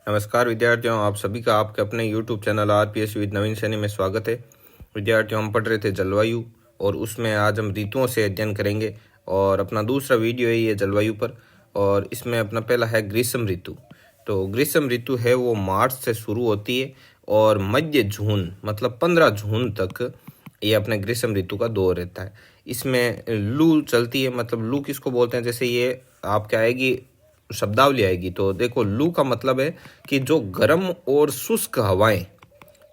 नमस्कार विद्यार्थियों, आप सभी का आपके अपने YouTube चैनल आरपीएस विद नवीन सैनी में स्वागत है। विद्यार्थियों, हम पढ़ रहे थे जलवायु और उसमें आज हम ऋतुओं से अध्ययन करेंगे और अपना दूसरा वीडियो है ये जलवायु पर। और इसमें अपना पहला है ग्रीष्म ऋतु। तो ग्रीष्म ऋतु है वो मार्च से शुरू होती है और मध्य जून मतलब 15 जून तक ये अपने ग्रीष्म ऋतु का दौर रहता है। इसमें लू चलती है। मतलब लू किसको बोलते हैं, जैसे ये आपके आएगी शब्दावली आएगी तो देखो, लू का मतलब है कि जो गर्म और शुष्क हवाएं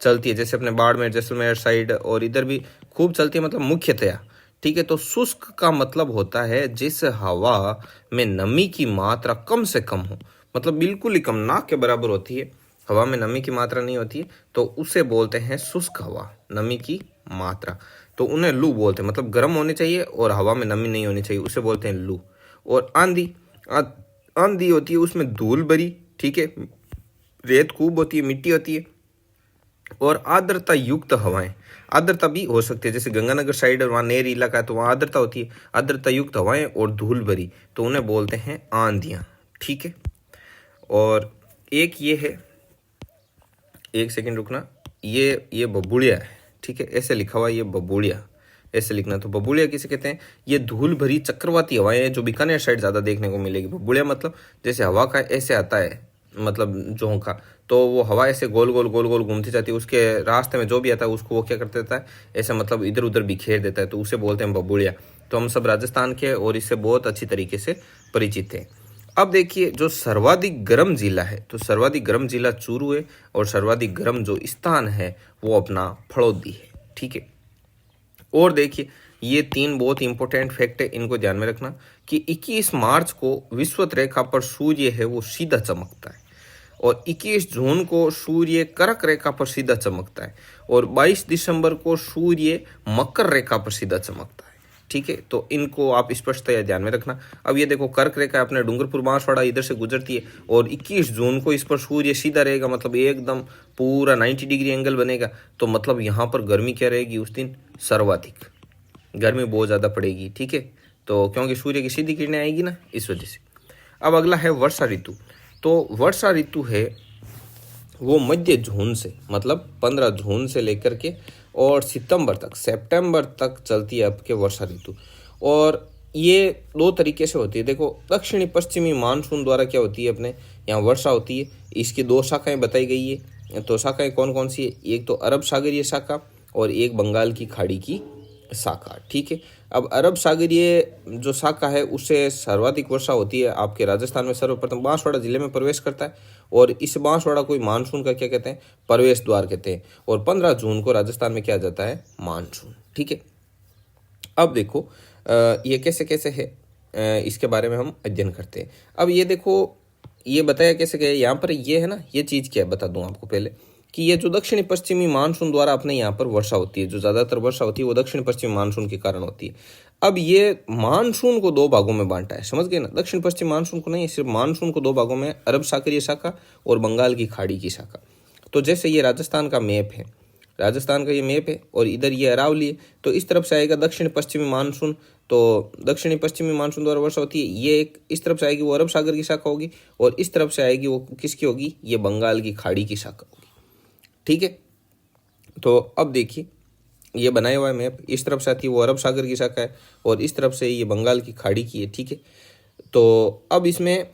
चलती है, जैसे अपने बाड़मेर जैसलमेर साइड और इधर भी खूब चलती है, मतलब मुख्यतया। ठीक है, तो शुष्क का मतलब होता है जिस हवा में नमी की मात्रा कम से कम हो, मतलब बिल्कुल ही कम, ना के बराबर होती है, हवा में नमी की मात्रा नहीं होती है, तो उसे बोलते हैं शुष्क हवा, नमी की मात्रा। तो उन्हें लू बोलते हैं। मतलब गर्म होनी चाहिए और हवा में नमी नहीं होनी चाहिए, उसे बोलते हैं लू। और आंधी, आंधी होती है, उसमें धूल भरी, ठीक है, रेत खूब होती है, मिट्टी होती है और आर्द्रता युक्त हवाएं। आर्द्रता भी हो सकती है, जैसे गंगानगर साइड वहाँ नेरी इलाका है तो वहाँ आर्द्रता होती है, आर्द्रता युक्त हवाएं और धूल भरी, तो उन्हें बोलते हैं आंधियाँ। ठीक है, और एक ये है, एक सेकंड रुकना, ये बबूड़िया है। ठीक है, ऐसे लिखा हुआ ये बबूड़िया, ऐसे लिखना। तो बबूड़िया किसे कहते हैं? ये धूल भरी चक्रवाती हवाएं जो बीकानेर साइड ज़्यादा देखने को मिलेगी। बबूड़िया मतलब जैसे हवा का ऐसे आता है, मतलब झोंका, तो वो हवा ऐसे गोल गोल गोल गोल घूमती जाती है, उसके रास्ते में जो भी आता है उसको वो क्या कर देता है, ऐसे मतलब इधर उधर बिखेर देता है, तो उसे बोलते हैं बबूड़िया। तो हम सब राजस्थान के और इससे बहुत अच्छी तरीके से परिचित हैं। अब देखिए, जो सर्वाधिक गर्म जिला है, तो सर्वाधिक गर्म जिला चूरू है और सर्वाधिक गर्म जो स्थान है वो अपना फड़ौदी है। ठीक है, और देखिए, ये तीन बहुत इंपॉर्टेंट फैक्ट है, इनको ध्यान में रखना कि 21 मार्च को विषुवत रेखा पर सूर्य है वो सीधा चमकता है और 21 जून को सूर्य कर्क रेखा पर सीधा चमकता है और 22 दिसंबर को सूर्य मकर रेखा पर सीधा चमकता है। ठीक है, तो इनको आप स्पष्टतया ध्यान में रखना। अब ये देखो, कर्क रेखा अपने डूंगरपुर बांसवाड़ा इधर से गुजरती है और 21 जून को इस पर सूर्य सीधा रहेगा, मतलब एकदम पूरा 90 डिग्री एंगल बनेगा। तो मतलब यहाँ पर गर्मी क्या रहेगी उस दिन? सर्वाधिक गर्मी बहुत ज़्यादा पड़ेगी। ठीक है, तो क्योंकि सूर्य की सीधी किरणें आएगी ना, इस वजह से। अब अगला है वर्षा ऋतु। तो वर्षा ऋतु है वो मध्य जून से, मतलब 15 जून से लेकर के और सितंबर तक चलती है आपके वर्षा ऋतु। और ये दो तरीके से होती है। देखो, दक्षिणी पश्चिमी मानसून द्वारा क्या होती है, अपने यहाँ वर्षा होती है। इसकी दो शाखाएं बताई गई है। तो शाखाएं कौन कौन सी है? एक तो अरब सागरीय शाखा और एक बंगाल की खाड़ी की शाखा। ठीक है, अब अरब सागरीय जो शाखा है उससे सर्वाधिक वर्षा होती है आपके राजस्थान में। सर्वप्रथम बांसवाड़ा जिले में प्रवेश करता है और इस बांसवाड़ा को मानसून का क्या कहते हैं? प्रवेश द्वार कहते हैं। और 15 जून को राजस्थान में क्या जाता है? मानसून। ठीक है, अब देखो ये कैसे कैसे है, इसके बारे में हम अध्ययन करते हैं। अब ये देखो, ये बताया कैसे गया यहाँ पर, ये है ना, ये चीज़ क्या है बता दूं आपको पहले, कि ये जो दक्षिणी पश्चिमी मानसून द्वारा अपने यहाँ पर वर्षा होती है, जो ज़्यादातर वर्षा होती है वो दक्षिण पश्चिमी मानसून के कारण होती है। अब ये मानसून को दो भागों में बांटा है, समझ गए ना? दक्षिण पश्चिम मानसून को नहीं, सिर्फ मानसून को दो भागों में, अरब सागरीय शाखा और बंगाल की खाड़ी की शाखा। तो जैसे ये राजस्थान का मैप है, राजस्थान का ये मैप है और इधर ये अरावली है, तो इस तरफ से आएगा दक्षिण पश्चिमी मानसून। तो दक्षिणी पश्चिमी मानसून द्वारा वर्षा होती है, ये एक इस तरफ से आएगी वो अरब सागर की शाखा होगी और इस तरफ से आएगी वो किसकी होगी? ये बंगाल की खाड़ी की शाखा होगी। ठीक है, तो अब देखिए, ये बनाया हुआ है मैप, इस तरफ से आती है वो अरब सागर की शाखा है और इस तरफ से ये बंगाल की खाड़ी की है। ठीक है, तो अब इसमें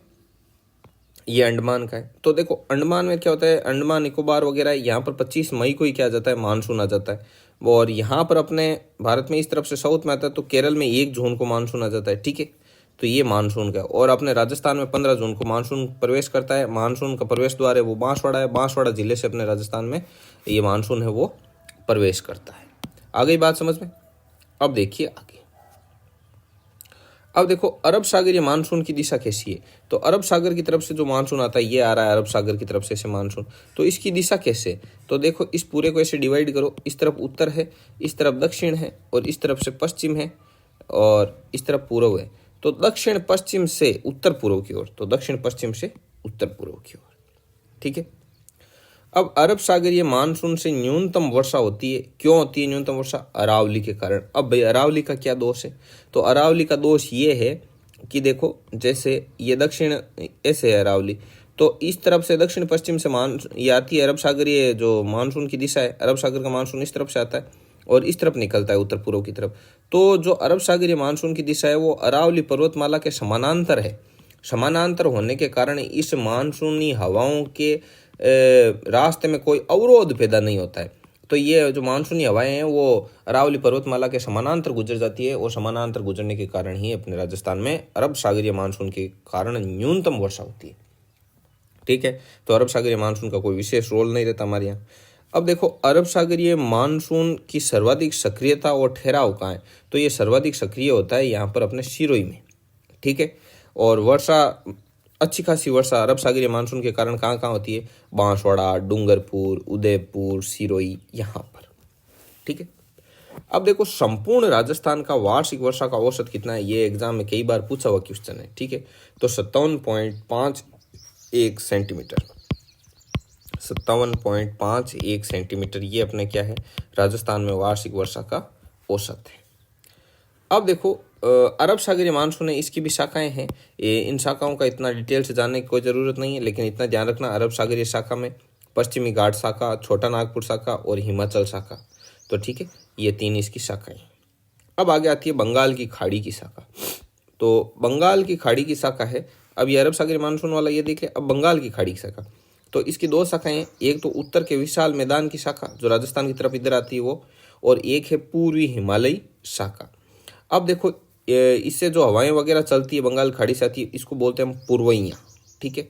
ये अंडमान का है। तो देखो, अंडमान में क्या होता है, अंडमान निकोबार वगैरह, यहाँ पर 25 मई को ही क्या आ जाता है? मानसून आ जाता है। और यहाँ पर अपने भारत में इस तरफ से साउथ में आता है तो केरल में 1 जून को मानसून आ जाता है। ठीक है, तो ये मानसून का है। और अपने राजस्थान में 15 जून को मानसून प्रवेश करता है। मानसून का प्रवेश द्वार है वो बांसवाड़ा है। बांसवाड़ा जिले से अपने राजस्थान में ये मानसून है वो प्रवेश करता है। आ गई बात समझ में? अब देखिए आगे। अब देखो, अरब सागरीय मानसून की दिशा कैसी है? तो अरब सागर की तरफ से जो मानसून आता है, ये आ रहा है अरब सागर की तरफ से ऐसे मानसून, तो इसकी दिशा कैसे? तो देखो, इस पूरे को ऐसे डिवाइड करो, इस तरफ उत्तर है, इस तरफ दक्षिण है और इस तरफ से पश्चिम है और इस तरफ पूर्व है। तो दक्षिण पश्चिम से उत्तर पूर्व की ओर, तो दक्षिण पश्चिम से उत्तर पूर्व की ओर। ठीक है, अब अरब सागरीय मानसून से न्यूनतम वर्षा होती है। क्यों होती है न्यूनतम वर्षा? अरावली के कारण। अब भाई, अरावली का क्या दोष है? तो अरावली का दोष ये है कि देखो, जैसे ये दक्षिण ऐसे है अरावली, तो इस तरफ से दक्षिण पश्चिम से ये आती है अरब सागरीय जो मानसून की दिशा है, अरब सागर का मानसून इस तरफ से आता है और इस तरफ निकलता है उत्तर पूर्व की तरफ। तो जो अरब सागरीय मानसून की दिशा है वो अरावली पर्वतमाला के समानांतर है। समानांतर होने के कारण इस मानसूनी हवाओं के रास्ते में कोई अवरोध पैदा नहीं होता है। तो ये जो मानसूनी हवाएं हैं वो अरावली पर्वतमाला के समानांतर गुजर जाती है और समानांतर गुजरने के कारण ही अपने राजस्थान में अरब सागरीय मानसून के कारण न्यूनतम वर्षा होती है। ठीक है, तो अरब सागरीय मानसून का कोई विशेष रोल नहीं रहता हमारे यहाँ। अब देखो अरब सागरीय मानसून की सर्वाधिक सक्रियता और ठहराव कहाँ है, तो ये सर्वाधिक सक्रिय होता है यहाँ पर अपने सिरोही में। ठीक है, और वर्षा अच्छी खासी वर्षा अरब सागरीय मानसून के कारण कहाँ कहाँ होती है, बांसवाड़ा, डूंगरपुर, उदयपुर, सिरोही, यहाँ पर। ठीक है, अब देखो संपूर्ण राजस्थान का वार्षिक वर्षा का औसत कितना है, ये एग्जाम में कई बार पूछा हुआ क्वेश्चन है। ठीक है, तो 57.51 सेंटीमीटर, 57.51 सेंटीमीटर ये अपने क्या है, राजस्थान में वार्षिक वर्षा का औसत है। अब देखो अरब सागरीय मानसून है, इसकी भी शाखाएं हैं। इन शाखाओं का इतना डिटेल से जानने की कोई ज़रूरत नहीं है, लेकिन इतना ध्यान रखना अरब सागरीय शाखा में पश्चिमी घाट शाखा, छोटा नागपुर शाखा और हिमाचल शाखा। तो ठीक है, ये 3 इसकी शाखाएं। अब आगे आती है बंगाल की खाड़ी की शाखा। तो बंगाल की खाड़ी की शाखा है, अब ये अरब सागरीय मानसून वाला ये देख ले। अब बंगाल की खाड़ी की शाखा, तो इसकी 2 शाखाएं, एक तो उत्तर के विशाल मैदान की शाखा जो राजस्थान की तरफ इधर आती है वो, और एक है पूर्वी हिमालयी शाखा। अब देखो इससे जो हवाएं वगैरह चलती है बंगाल खाड़ी से आती है, इसको बोलते हैं हम पूर्वइयाँ। ठीक है,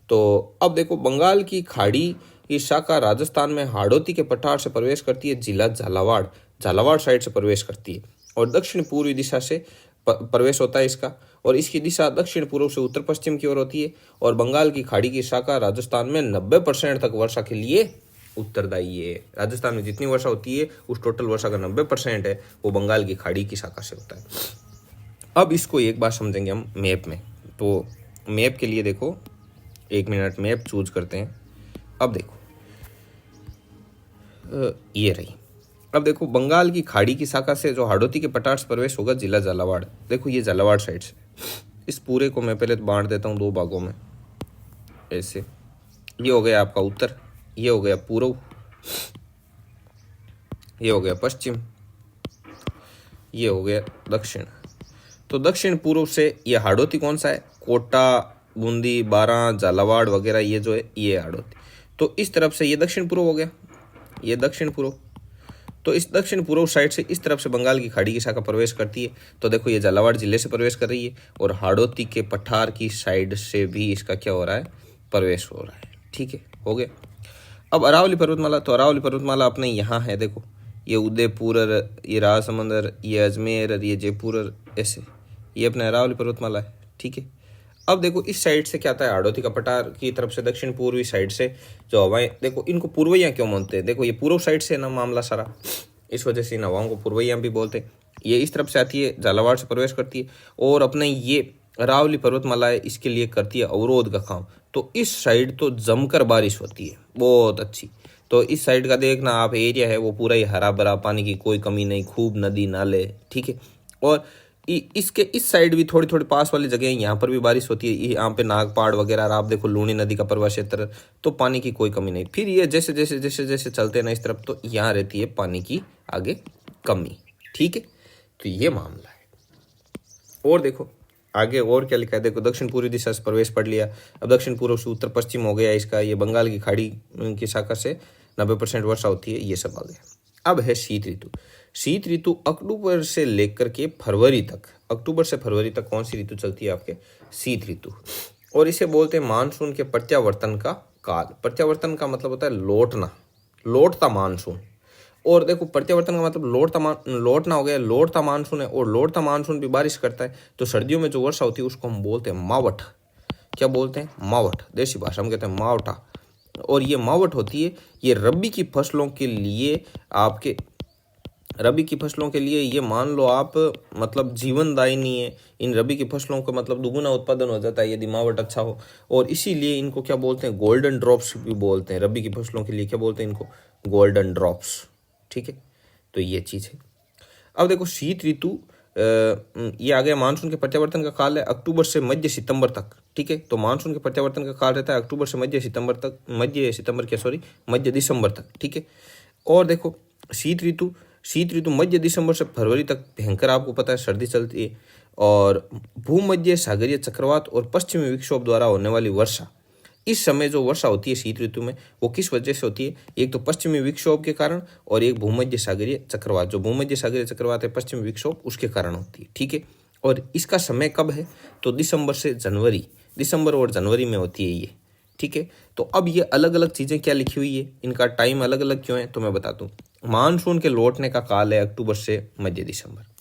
तो अब देखो बंगाल की खाड़ी की शाखा राजस्थान में हाड़ौती के पठार से प्रवेश करती है, जिला झालावाड़ साइड से प्रवेश करती है और दक्षिण पूर्वी दिशा से प्रवेश होता है इसका, और इसकी दिशा दक्षिण पूर्व से उत्तर पश्चिम की ओर होती है। और बंगाल की खाड़ी की शाखा राजस्थान में 90% तक वर्षा के लिए उत्तरदायी है। राजस्थान में जितनी वर्षा होती है उस टोटल वर्षा का 90% है वो बंगाल की खाड़ी की शाखा से होता है। अब इसको एक बार समझेंगे हम मैप में। तो मैप के लिए देखो 1 मिनट मैप चूज करते हैं। अब देखो ये रही। अब देखो बंगाल की खाड़ी की शाखा से जो हाड़ौती के पठार से प्रवेश होगा जिला झालावाड़। देखो ये झालावाड़ साइड से, इस पूरे को मैं पहले तो बांट देता हूँ 2 भागों में ऐसे। ये हो गया आपका उत्तर, ये हो गया पूर्व, ये हो गया पश्चिम, ये हो गया दक्षिण। तो दक्षिण पूर्व से ये हाड़ौती कौन सा है, कोटा, बूंदी, बारां, झालावाड़ वगैरह ये जो है ये हाड़ौती। तो इस तरफ से ये दक्षिण पूर्व हो गया, ये दक्षिण पूर्व। तो इस दक्षिण पूर्व साइड से इस तरफ से बंगाल की खाड़ी की शाखा प्रवेश करती है। तो देखो ये झालावाड़ जिले से प्रवेश कर रही है और हाड़ौती के पठार की साइड से भी इसका क्या हो रहा है, प्रवेश हो रहा है। ठीक है, हो गया। अब अरावली पर्वतमाला, तो अरावली पर्वतमाला अपने यहाँ है, देखो ये उदयपुर, ये राजसमंद, ये अजमेर, ये जयपुर, ऐसे ये अपने अरावली पर्वतमाला है। ठीक है, अब देखो इस साइड से क्या आता है, हाड़ौती का पठार की तरफ से दक्षिण पूर्वी साइड से जो हवाएं, देखो इनको पूर्वइयाँ क्यों मानते हैं, देखो ये पूर्व साइड से ना मामला सारा, इस वजह से इन हवाओं को पूर्वइयाँ भी बोलते हैं। ये इस तरफ से आती है, झालावाड़ से प्रवेश करती है और अपने ये अरावली पर्वतमाला है इसके लिए करती है अवरोध का काम। तो इस साइड तो जमकर बारिश होती है बहुत अच्छी। तो इस साइड का देखना आप एरिया है वो पूरा ही हरा भरा, पानी की कोई कमी नहीं, खूब नदी नाले। ठीक है, और इसके इस साइड भी थोड़ी थोड़ी पास वाली जगह यहाँ पर भी बारिश होती है, यहाँ पे नागपाड़ वगैरह, आप देखो लूणी नदी का प्रवाह क्षेत्र, तो पानी की कोई कमी नहीं। फिर ये जैसे जैसे जैसे जैसे चलते हैं ना इस तरफ, तो यहाँ रहती है पानी की आगे कमी। ठीक है, तो ये मामला है। और देखो आगे और क्या लिखा है, देखो दक्षिण पूर्वी दिशा से प्रवेश पढ़ लिया। अब दक्षिण पूर्व से उत्तर पश्चिम हो गया इसका, ये बंगाल की खाड़ी की शाखा से 90% वर्षा होती है, ये सब आ गया। अब है शीत ऋतु। शीत ऋतु अक्टूबर से लेकर के फरवरी तक, अक्टूबर से फरवरी तक कौन सी ऋतु चलती है आपके, शीत ऋतु। और इसे बोलते हैं मानसून के प्रत्यावर्तन का काल। प्रत्यावर्तन का मतलब होता है लौटना, लौटता मानसून। और देखो प्रत्यावर्तन का मतलब लौटना हो गया, लौटता मानसून है। और लौटता मानसून भी बारिश करता है। तो सर्दियों में जो वर्षा होती है उसको हम बोलते हैं मावठ। क्या बोलते हैं, मावठ, देसी भाषा में कहते हैं मावठा। और ये मावठ होती है, ये रबी की फसलों के लिए, आपके रबी की फसलों के लिए ये मान लो आप मतलब जीवनदायिनी है। इन रबी की फसलों का मतलब दुगुना उत्पादन हो जाता है यदि मावठ अच्छा हो। और इसीलिए इनको क्या बोलते हैं, गोल्डन ड्रॉप्स भी बोलते हैं। रबी की फसलों के लिए क्या बोलते हैं इनको, गोल्डन ड्रॉप्स। ठीक है, तो ये चीज़ है। अब देखो शीत ऋतु ये आ गया मानसून के प्रत्यावर्तन का काल है, अक्टूबर से मध्य सितंबर तक। ठीक है। तो मानसून के प्रत्यावर्तन का काल रहता है अक्टूबर से मध्य दिसंबर तक, ठीक है। और देखो शीत ऋतु मध्य दिसंबर से फरवरी तक भयंकर आपको पता है सर्दी चलती है। और भूमध्य सागरीय चक्रवात और पश्चिमी विक्षोभ द्वारा होने वाली वर्षा, इस समय जो वर्षा होती है शीत ऋतु में वो किस वजह से होती है? एक तो पश्चिमी विक्षोभ के कारण और एक भूमध्य सागरीय चक्रवात, जो भूमध्य सागरीय चक्रवात है पश्चिमी विक्षोभ उसके कारण होती है, ठीक है। और इसका समय कब है? तो दिसंबर और जनवरी में होती है ये, ठीक है। तो अब ये अलग अलग चीज़ें क्या लिखी हुई है, इनका टाइम अलग अलग क्यों है, तो मैं बता दूं। मानसून के लौटने का काल है अक्टूबर से मध्य दिसंबर।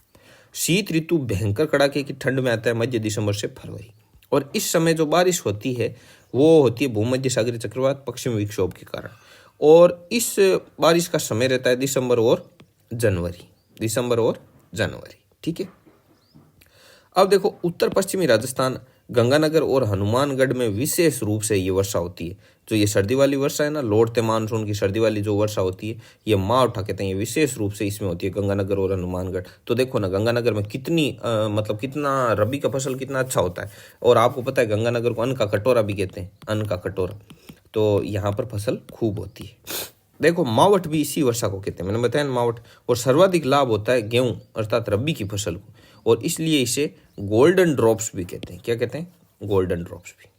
शीत ऋतु भयंकर कड़ाके की ठंड में आता है मध्य दिसंबर से फरवरी। और इस समय जो बारिश होती है वो होती है भूमध्य सागरीय चक्रवात पश्चिमी विक्षोभ के कारण। और इस बारिश का समय रहता है दिसंबर और जनवरी, ठीक है। अब देखो उत्तर पश्चिमी राजस्थान, गंगानगर और हनुमानगढ़ में विशेष रूप से ये वर्षा होती है। जो ये सर्दी वाली वर्षा है ना, लौटते मानसून की सर्दी वाली जो वर्षा होती है, ये माँ उठा कहते हैं, ये विशेष रूप से इसमें होती है गंगानगर और हनुमानगढ़। तो देखो ना गंगानगर में कितना रबी का फसल कितना अच्छा होता है। और आपको पता है गंगानगर को अन्न का कटोरा भी कहते हैं, अन्न का कटोरा। तो यहाँ पर फसल खूब होती है। देखो मावठ भी इसी वर्षा को कहते हैं, मैंने बताया मावठ। और सर्वाधिक लाभ होता है गेहूं अर्थात रबी की फसल को, और इसलिए इसे गोल्डन ड्रॉप्स भी कहते हैं। क्या कहते हैं? गोल्डन ड्रॉप्स भी।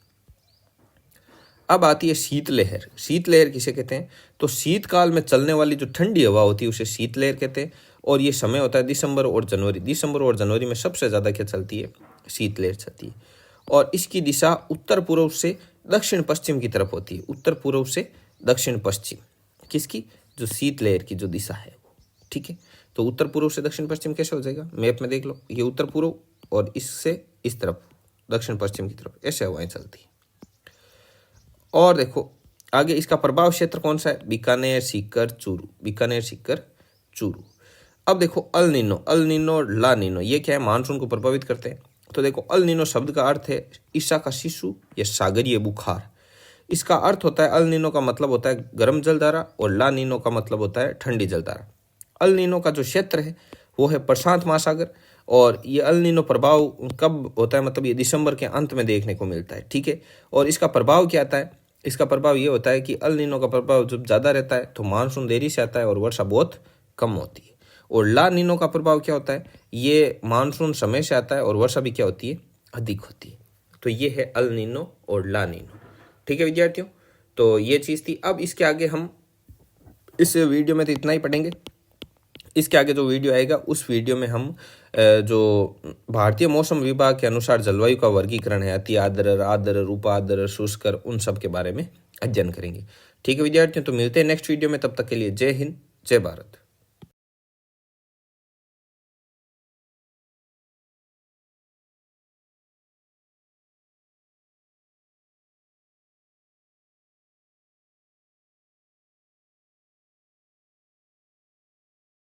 अब आती है शीतलहर किसे कहते हैं? तो शीतकाल में चलने वाली जो ठंडी हवा होती है उसे शीतलहर कहते हैं। और ये समय होता है दिसंबर और जनवरी में सबसे ज़्यादा क्या चलती है? शीतलहर चलती है। और इसकी दिशा उत्तर पूर्व से दक्षिण पश्चिम की तरफ होती है, उत्तर पूर्व से दक्षिण पश्चिम। किसकी? जो शीतलहर की जो दिशा है वो, ठीक है। तो उत्तर पूर्व से दक्षिण पश्चिम कैसे हो जाएगा? मैप में देख लो, ये उत्तर पूर्व और इससे इस तरफ दक्षिण पश्चिम की तरफ ऐसे हवाएं चलती है। और देखो आगे इसका प्रभाव क्षेत्र कौन सा है? बीकानेर, सीकर, चूरू। अब देखो अल नीनो, ला नीनो, ये क्या है? मानसून को प्रभावित करते हैं। तो देखो अल नीनो शब्द का अर्थ है ईसा का शिशु या सागरीय बुखार। इसका अर्थ होता है, अल नीनो का मतलब होता है गर्म जलधारा और ला नीनो का मतलब होता है ठंडी जलधारा। अल नीनो का जो क्षेत्र है वो है प्रशांत महासागर। और ये अल नीनो प्रभाव कब होता है? मतलब ये दिसंबर के अंत में देखने को मिलता है, ठीक है। और इसका प्रभाव क्या आता है? इसका प्रभाव ये होता है कि अल नीनो का प्रभाव जब ज़्यादा रहता है तो मानसून देरी से आता है और वर्षा बहुत कम होती है। और ला नीनो का प्रभाव क्या होता है? ये मानसून समय से आता है और वर्षा भी क्या होती है? अधिक होती है। तो ये है अल नीनो और ला नीनो, ठीक है विद्यार्थियों। तो ये चीज़ थी। अब इसके आगे हम इस वीडियो में तो इतना ही पढ़ेंगे। इसके आगे जो वीडियो आएगा उस वीडियो में हम जो भारतीय मौसम विभाग के अनुसार जलवायु का वर्गीकरण है, अति आर्द्र, आर्द्र, रूपार्द्र, शुष्क, उन सब के बारे में अध्ययन करेंगे, ठीक है विद्यार्थियों। तो मिलते हैं नेक्स्ट वीडियो में, तब तक के लिए जय हिंद, जय भारत।